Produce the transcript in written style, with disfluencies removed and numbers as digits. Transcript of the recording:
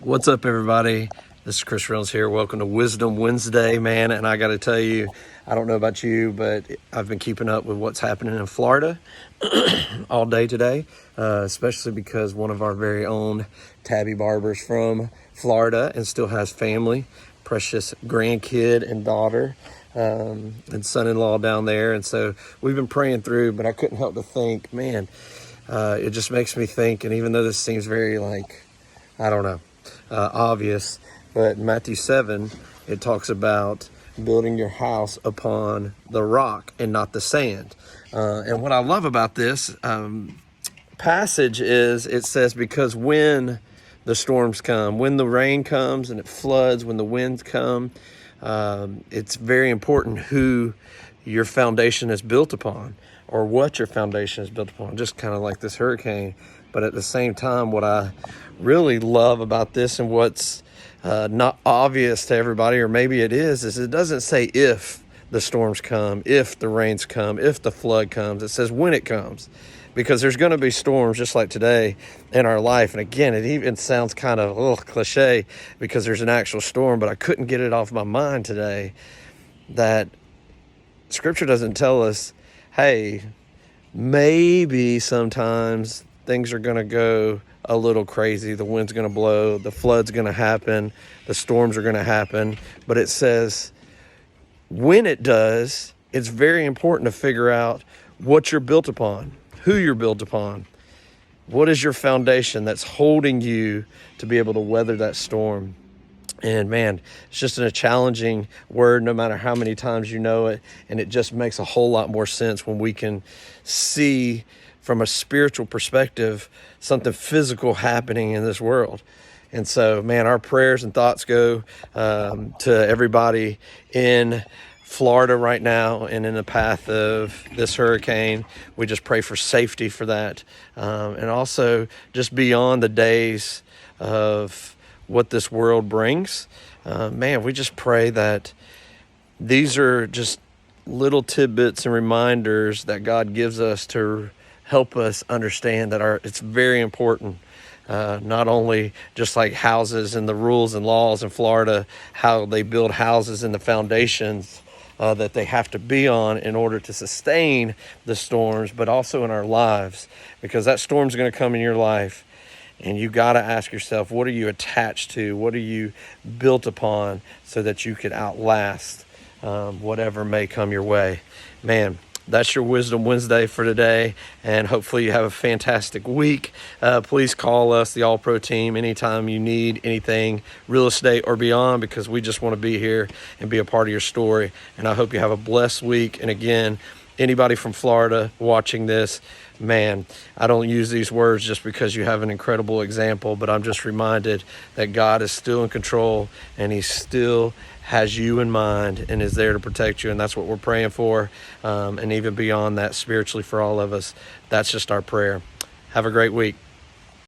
What's up, everybody? This is Chris Reynolds here. Welcome to Wisdom Wednesday, man. And I got to tell you, I don't know about you, but I've been keeping up with what's happening in Florida all day today, especially because one of our very own Tabby Barber's from Florida and still has family, precious grandkid and daughter, and son-in-law down there. And so we've been praying through, but I couldn't help but think, man, it just makes me think. And even though this seems very I don't know, obvious, but in Matthew 7, it talks about building your house upon the rock and not the sand. And what I love about this passage is it says, because when the storms come, when the rain comes and it floods, when the winds come, it's very important who your foundation is built upon, or what your foundation is built upon, just kind of like this hurricane. But at the same time, what I really love about this, and what's not obvious to everybody, or maybe it is it doesn't say if the storms come, if the rains come, if the flood comes. It says when it comes, because there's going to be storms just like today in our life. And again, it even sounds kind of cliche because there's an actual storm, but I couldn't get it off my mind today that Scripture doesn't tell us, hey, maybe sometimes things are going to go a little crazy. The wind's going to blow, the flood's going to happen, the storms are going to happen. But it says when it does, it's very important to figure out what you're built upon, who you're built upon. What is your foundation that's holding you to be able to weather that storm? And man, it's just a challenging word no matter how many times you know it. And it just makes a whole lot more sense when we can see from a spiritual perspective something physical happening in this world. And so, man, our prayers and thoughts go to everybody in Florida right now and in the path of this hurricane. We just pray for safety for that. And also just beyond the days of what this world brings, man, we just pray that these are just little tidbits and reminders that God gives us to help us understand that it's very important, not only just like houses and the rules and laws in Florida, how they build houses and the foundations that they have to be on in order to sustain the storms, but also in our lives, because that storm's going to come in your life. And you got to ask yourself, what are you attached to? What are you built upon so that you could outlast whatever may come your way? Man, that's your Wisdom Wednesday for today. And hopefully you have a fantastic week. Please call us, the All Pro team, anytime you need anything real estate or beyond, because we just want to be here and be a part of your story. And I hope you have a blessed week. And again, anybody from Florida watching this, man, I don't use these words just because you have an incredible example, but I'm just reminded that God is still in control and he still has you in mind and is there to protect you. And that's what we're praying for. And even beyond that, spiritually for all of us, that's just our prayer. Have a great week.